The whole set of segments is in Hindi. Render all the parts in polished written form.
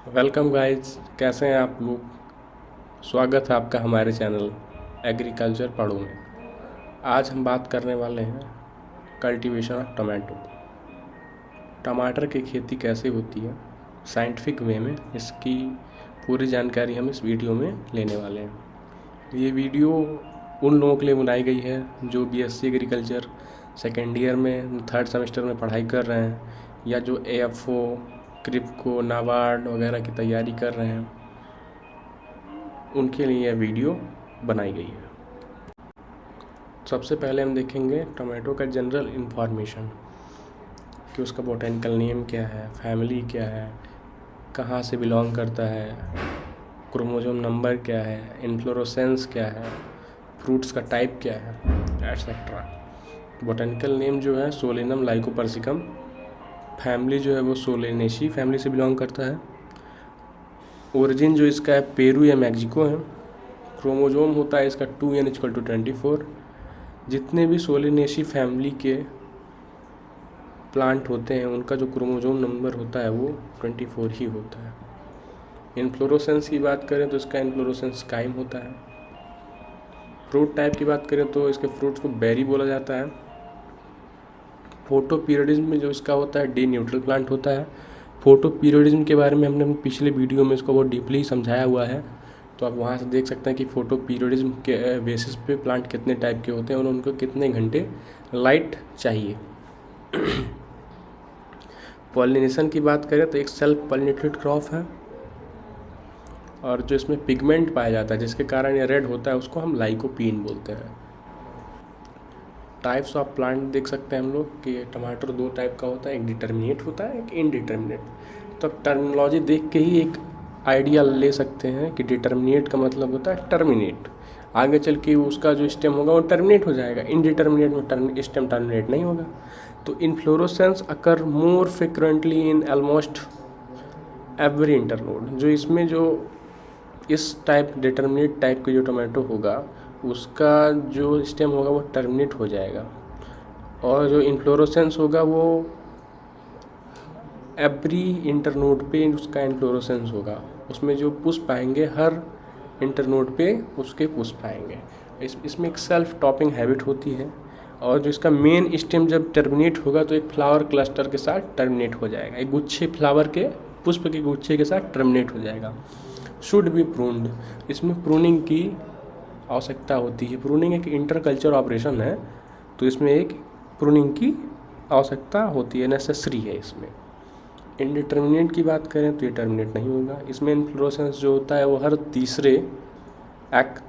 वेलकम गाइस, कैसे हैं आप लोग। स्वागत है आपका हमारे चैनल एग्रीकल्चर पढ़ो में। आज हम बात करने वाले हैं कल्टीवेशन ऑफ टमाटो। टमाटर की खेती कैसे होती है साइंटिफिक वे में, इसकी पूरी जानकारी हम इस वीडियो में लेने वाले हैं। ये वीडियो उन लोगों के लिए बनाई गई है जो बीएससी एग्रीकल्चर सेकेंड ईयर में थर्ड सेमेस्टर में पढ़ाई कर रहे हैं, या जो एएफओ, क्रिप्को, नाबार्ड वगैरह की तैयारी कर रहे हैं, उनके लिए यह वीडियो बनाई गई है। सबसे पहले हम देखेंगे टमाटो का जनरल इन्फॉर्मेशन कि उसका बोटेनिकल नेम क्या है, फैमिली क्या है, कहाँ से बिलोंग करता है, क्रोमोसोम नंबर क्या है, इन्फ्लोरोसेंस क्या है, फ्रूट्स का टाइप क्या है, एटसेट्रा। बोटेनिकल नेम जो है सोलेनम लाइकोपर्सिकम, फैमिली जो है वो सोलेनेशी फैमिली से बिलोंग करता है। ओरिजिन जो इसका है पेरू या मैक्सिको है। क्रोमोसोम होता है इसका 2n=24। जितने भी सोलेनेशी फैमिली के प्लांट होते हैं उनका जो क्रोमोसोम नंबर होता है वो 24 ही होता है। इन्फ्लोरोसेंस की बात करें तो इसका इन्फ्लोरोसेंस काइम होता है। फ्रूट टाइप की बात करें तो इसके फ्रूट्स को बेरी बोला जाता है। फोटो पीरियडिज्म में जो इसका होता है डे न्यूट्रल प्लांट होता है। फोटो पीरियडिज्म के बारे में हमने पिछले वीडियो में इसको बहुत डीपली समझाया हुआ है, तो आप वहाँ से देख सकते हैं कि फोटो पीरियडिज्म के बेसिस पे प्लांट कितने टाइप के होते हैं और उनको कितने घंटे लाइट चाहिए। पॉलिनेशन की बात करें तो एक सेल्फ पॉलिनेटेड क्रॉप है, और जो इसमें पिगमेंट पाया जाता है जिसके कारण ये रेड होता है उसको हम लाइकोपीन बोलते हैं। टाइप्स ऑफ प्लांट देख सकते हैं हम लोग कि टमाटर दो टाइप का होता है, एक डिटर्मिनेट होता है, एक इनडिटर्मिनेट। तो टर्मिनोलॉजी देख के ही एक आइडिया ले सकते हैं कि डिटर्मिनेट का मतलब होता है टर्मिनेट, आगे चल के उसका जो स्टेम होगा वो टर्मिनेट हो जाएगा। इनडिटर्मिनेट में स्टेम टर्मिनेट नहीं होगा। तो inflorescence occur more frequently in almost every internode. जो इसमें जो इस टाइप डिटर्मिनेट टाइप के जो टोमेटो होगा उसका जो स्टेम होगा वो टर्मिनेट हो जाएगा, और जो इन्फ्लोरोसेंस होगा वो एवरी इंटरनोड पे उसका इन्फ्लोरोसेंस होगा। उसमें जो पुष्प आएंगे हर इंटरनोड पे उसके पुष्प आएंगे। इसमें एक सेल्फ टॉपिंग हैबिट होती है, और जो इसका मेन स्टेम जब टर्मिनेट होगा तो एक फ्लावर क्लस्टर के साथ टर्मिनेट हो जाएगा, एक गुच्छे फ्लावर के पुष्प के गुच्छे के साथ टर्मिनेट हो जाएगा। शुड बी प्रून्ड, इसमें प्रूनिंग की आवश्यकता होती है। प्रूनिंग एक इंटरकल्चर ऑपरेशन है, तो इसमें एक प्रूनिंग की आवश्यकता होती है, नेसेसरी है इसमें। इनडिटर्मिनेट की बात करें तो ये टर्मिनेट नहीं होगा। इसमें इन्फ्लोरोसेंस जो होता है वो हर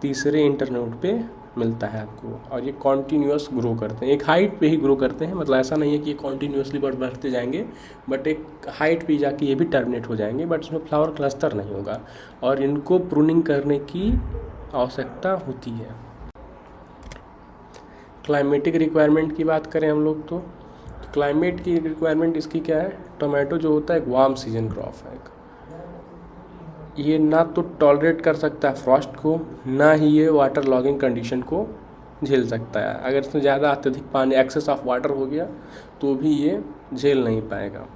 तीसरे इंटरनोड पे मिलता है आपको, और ये कॉन्टीन्यूअस ग्रो करते हैं, एक हाइट पे ही ग्रो करते हैं। मतलब ऐसा नहीं है कि ये कॉन्टीन्यूअसली बढ़ते जाएंगे, बट एक हाइट पे जाके ये भी टर्मिनेट हो जाएंगे, बट इसमें फ्लावर क्लस्टर नहीं होगा, और इनको प्रूनिंग करने की आवश्यकता होती है। क्लाइमेटिक रिक्वायरमेंट की बात करें हम लोग तो क्लाइमेट की रिक्वायरमेंट इसकी क्या है, टोमेटो जो होता है एक वार्म सीजन क्रॉप है। ये ना तो टॉलरेट कर सकता है फ्रॉस्ट को, ना ही ये वाटर लॉगिंग कंडीशन को झेल सकता है। अगर इसमें ज़्यादा अत्यधिक पानी एक्सेस ऑफ वाटर हो गया तो भी ये झेल नहीं पाएगा।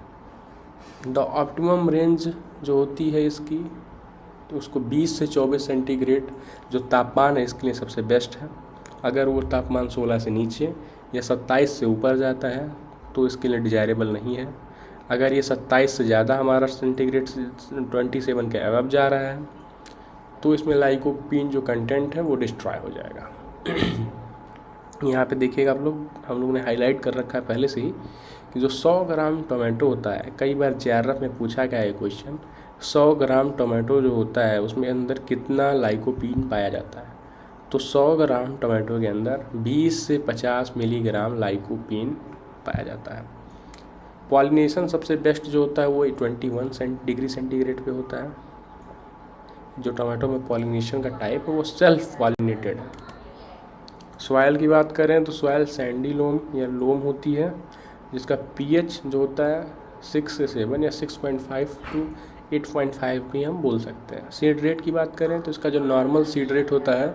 द ऑप्टिमम रेंज जो होती है इसकी, तो उसको 20 से 24 सेंटीग्रेड जो तापमान है इसके लिए सबसे बेस्ट है। अगर वो तापमान 16 से नीचे या 27 से ऊपर जाता है तो इसके लिए डिजायरेबल नहीं है। अगर ये 27 से ज़्यादा हमारा सेंटीग्रेड 27 के अबव जा रहा है तो इसमें लाइकोपीन जो कंटेंट है वो डिस्ट्रॉय हो जाएगा। यहाँ पे देखिएगा आप लोग, हम लोग ने हाईलाइट कर रखा है पहले से ही कि जो 100 ग्राम टोमेटो होता है, कई बार जेआरएफ में पूछा गया है क्वेश्चन, 100 ग्राम टोमेटो जो होता है उसमें अंदर कितना लाइकोपीन पाया जाता है। तो 100 ग्राम टोमेटो के अंदर 20 से 50 मिलीग्राम लाइकोपीन पाया जाता है। पॉलिनेशन सबसे बेस्ट जो होता है वो 21 डिग्री सेंटीग्रेड पे होता है। जो टोमेटो में पॉलिनेशन का टाइप है वो सेल्फ पॉलिनेटेड है। सॉइल की बात करें तो सॉइल सैंडी लोम या लोम होती है, जिसका पीएच जो होता है 6 से 7 या 6.5 टू 8.5 भी हम बोल सकते हैं। सीड रेट की बात करें तो इसका जो नॉर्मल सीड रेट होता है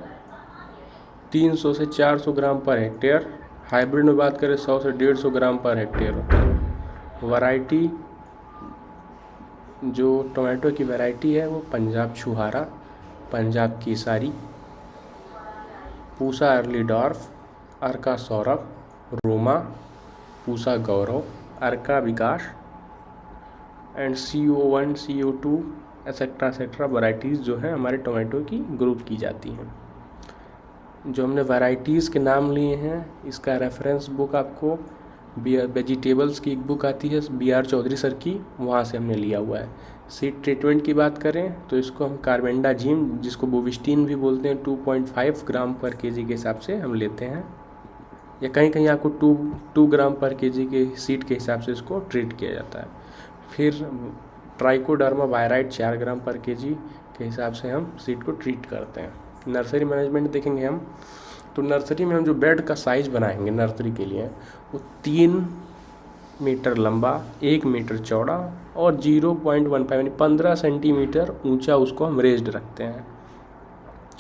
300 से 400 ग्राम पर हेक्टेयर। हाइब्रिड में बात करें 100 से 150 ग्राम पर हेक्टेयर होता है। वैरायटी जो टोमेटो की वैरायटी है वो Punjab Chhuhara, Punjab Kesari, Pusa early dwarf, Arka Saurabh, Roma, Pusa Gaurav, Arka Vikas and CO1 CO2 etcetera varieties जो है हमारे टोमेटो की ग्रुप की जाती हैं। जो हमने वैराइटीज़ के नाम लिए हैं इसका रेफरेंस बुक आपको वेजिटेबल्स की एक बुक आती है BR चौधरी सर की, वहाँ से हमने लिया हुआ है। सीड ट्रीटमेंट की बात करें तो इसको हम कार्बेंडाजिम, जिसको बोविस्टीन भी बोलते हैं, 2.5 ग्राम पर केजी के हिसाब से हम लेते हैं, या कहीं कहीं आपको 2 ग्राम पर केजी के सीड के हिसाब से इसको ट्रीट किया जाता है। फिर ट्राइकोडर्मा वायराइट 4 ग्राम पर केजी के हिसाब से हम सीड को ट्रीट करते हैं। नर्सरी मैनेजमेंट देखेंगे हम, तो नर्सरी में हम जो बेड का साइज़ बनाएंगे नर्सरी के लिए वो 3 मीटर लंबा, 1 मीटर चौड़ा और 0.15 यानी 15 सेंटीमीटर ऊंचा उसको हम रेज्ड रखते हैं।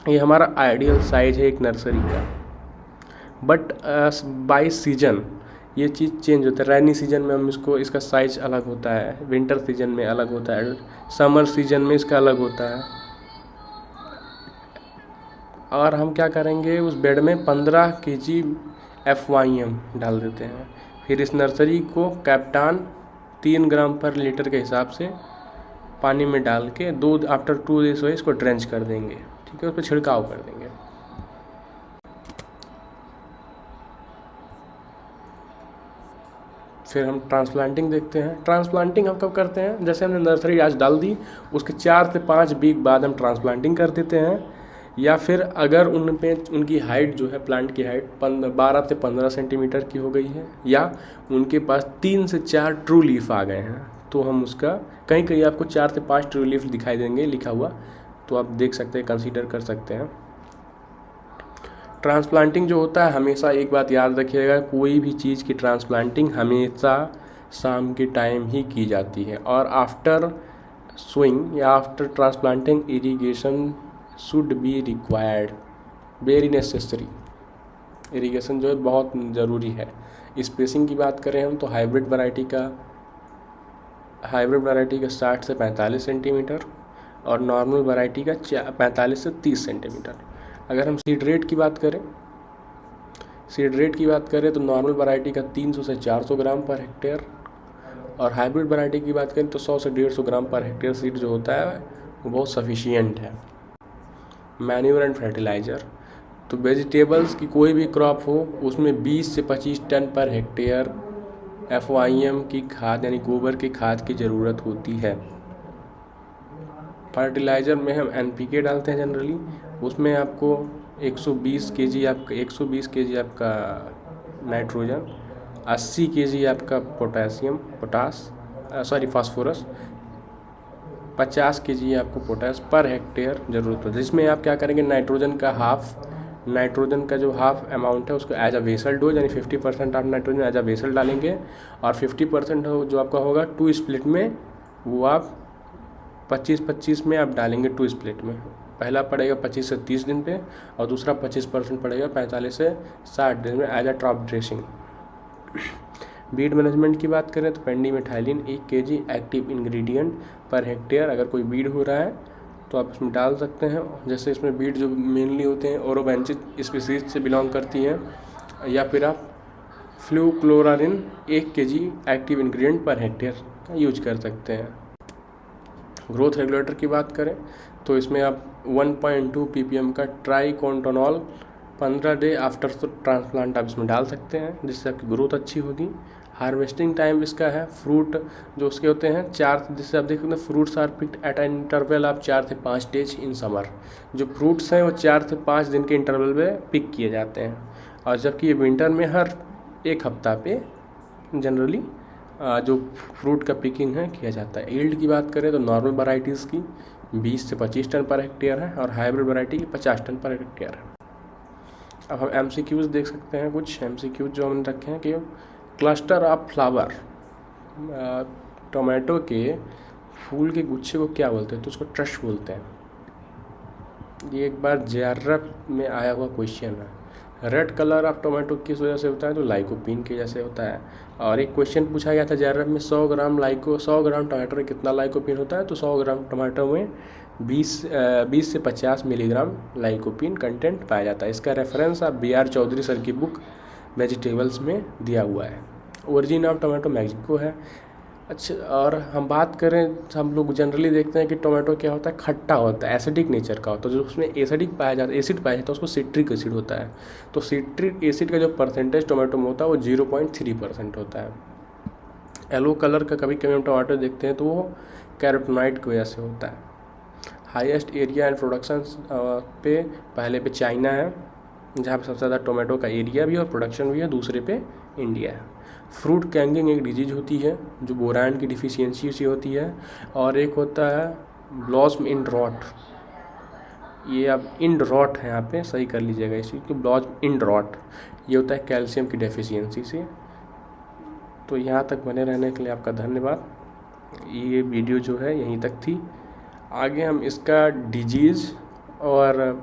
ये हमारा आइडियल साइज़ है एक नर्सरी का। बट बाई सीजन ये चीज़ चेंज होता है। रैनी सीजन में हम इसका साइज़ अलग होता है, विंटर सीजन में अलग होता है, समर सीजन में इसका अलग होता है। और हम क्या करेंगे, उस बेड में 15 केजी FYM डाल देते हैं। फिर इस नर्सरी को कैप्टान 3 ग्राम पर लीटर के हिसाब से पानी में डाल के आफ्टर 2 डेज इसको ड्रेंच कर देंगे, ठीक है, उस पर छिड़काव कर देंगे। फिर हम ट्रांसप्लांटिंग देखते हैं। ट्रांसप्लांटिंग हम कब करते हैं, जैसे हमने नर्सरी आज डाल दी उसके 4 से 5 वीक बाद हम ट्रांसप्लांटिंग कर देते हैं, या फिर अगर उनकी हाइट जो है, प्लांट की हाइट 12 से 15 सेंटीमीटर की हो गई है, या उनके पास 3 से 4 ट्रू लीफ आ गए हैं, तो हम उसका कहीं कहीं आपको 4 से 5 ट्रू लीफ दिखाई देंगे लिखा हुआ, तो आप देख सकते हैं, कंसीडर कर सकते हैं। ट्रांसप्लांटिंग जो होता है, हमेशा एक बात याद रखिएगा, कोई भी चीज़ की ट्रांसप्लांटिंग हमेशा शाम के टाइम ही की जाती है। और आफ्टर सोइंग या after transplanting irrigation should be required, very necessary. Irrigation जो है बहुत ज़रूरी है। स्पेसिंग की बात करें हम तो हाइब्रिड वैरायटी का 60 से 45 सेंटीमीटर और नॉर्मल वैरायटी का 45 से 30 सेंटीमीटर। अगर हम सीड रेट की बात करें तो नॉर्मल वैरायटी का 300 से 400 ग्राम पर हेक्टेयर, और हाइब्रिड वैरायटी की बात करें तो 100 से 150 ग्राम पर हेक्टेयर सीड जो होता है वो बहुत सफिशिएंट है। मैन्यूर एंड फर्टिलाइज़र, तो वेजिटेबल्स की कोई भी क्रॉप हो उसमें 20 से 25 टन पर हेक्टेयर FYM की खाद यानी गोबर की खाद की ज़रूरत होती है। फर्टिलाइज़र में हम NPK डालते हैं जनरली, उसमें आपको 120 केजी आपका नाइट्रोजन, 80 केजी आपका फास्फोरस, 50 केजी आपको पोटास पर हेक्टेयर ज़रूरत होती है। जिसमें आप क्या करेंगे, नाइट्रोजन का जो हाफ अमाउंट है उसको एज अ वेसल डोज यानी 50% आप नाइट्रोजन एज अ वेसल डालेंगे, और 50% जो आपका होगा 2 स्प्लिट में, वो आप 25-25 में आप डालेंगे 2 स्प्लिट में। पहला पड़ेगा 25 से 30 दिन पे और दूसरा 25% पड़ेगा 45 से 60 दिन में as a drop dressing. Weed management की बात करें तो pendimethalin 1 KG active ingredient per hectare, अगर कोई बीड हो रहा है तो आप इसमें डाल सकते हैं। जैसे इसमें बीड जो मेनली होते हैं ओरोबेंचिस स्पीसीज से बिलोंग करती हैं, या फिर आप फ्लूक्लोरारिन 1 KG active ingredient per hectare का यूज कर सकते हैं। ग्रोथ रेगुलेटर की बात करें तो इसमें आप 1.2 ppm का ट्राइकोंटोनॉल 15 डे आफ्टर ट्रांसप्लांट आप इसमें डाल सकते हैं, जिससे आपकी ग्रोथ अच्छी होगी। हार्वेस्टिंग टाइम इसका है, फ्रूट जो उसके होते हैं 4, जिससे आप देख सकते हैं fruits are picked at an interval आप 4 से 5 डेज इन समर। जो फ्रूट्स हैं वो 4 से 5 दिन के इंटरवल में पिक किए जाते हैं, और जबकि ये विंटर में हर 1 हफ्ता पे जनरली जो फ्रूट का पिकिंग है किया जाता है। यील्ड की बात करें तो नॉर्मल वैराइटीज़ की 20 से 25 टन पर हेक्टेयर है, और हाइब्रिड वैरायटी की 50 टन पर हेक्टेयर है। अब हम MCQs देख सकते हैं, कुछ MCQs जो हमने रखे हैं कि क्लस्टर ऑफ फ्लावर, टोमेटो के फूल के गुच्छे को क्या बोलते हैं, तो उसको ट्रश बोलते हैं। ये एक बार JRF में आया हुआ क्वेश्चन है। रेड कलर ऑफ टोमेटो किस वजह से होता है? तो लाइकोपीन की वजह से होता है। और एक क्वेश्चन पूछा गया था JRF में 100 ग्राम टमाटर में कितना लाइकोपीन होता है? तो 100 ग्राम टमाटर में 20 से 50 मिलीग्राम लाइकोपीन कंटेंट पाया जाता है। इसका रेफरेंस आप BR चौधरी सर की बुक वेजिटेबल्स में दिया हुआ है। ओरिजिन ऑफ टोमेटो मैक्सिको है। अच्छा, और हम बात करें, हम लोग जनरली देखते हैं कि टोमेटो क्या होता है, खट्टा होता है, एसिडिक नेचर का होता है। जो उसमें एसिड पाया जाता है उसको सिट्रिक एसिड होता है। तो सिट्रिक एसिड का जो परसेंटेज टोमेटो में होता है वो 0.3% होता है। येलो कलर का कभी कभी हम टमाटर देखते हैं तो वो कैरोटीनॉइड की वजह से होता है। हाईएस्ट एरिया एंड प्रोडक्शन पे पहले पे चाइना है, जहाँ पे सबसे ज़्यादा टोमेटो का एरिया भी और प्रोडक्शन भी है। दूसरे पे इंडिया है। फ्रूट कैंगिंग एक डिजीज होती है जो बोरान की डिफिशियंसी से होती है। और एक होता है ब्लॉसम इंड रॉट। ये अब इंड रॉट है, यहाँ पे सही कर लीजिएगा इसी कि ब्लॉसम इंड रॉट ये होता है कैल्शियम की डेफिशिएंसी से। तो यहाँ तक बने रहने के लिए आपका धन्यवाद। ये वीडियो जो है यहीं तक थी। आगे हम इसका डिजीज़ और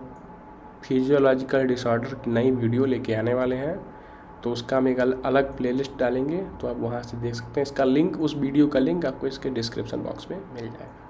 फिजियोलॉजिकल डिसऑर्डर की नई वीडियो लेके आने वाले हैं। तो उसका हम एक अलग प्लेलिस्ट डालेंगे, तो आप वहाँ से देख सकते हैं। इसका लिंक, उस वीडियो का लिंक आपको इसके डिस्क्रिप्शन बॉक्स में मिल जाएगा।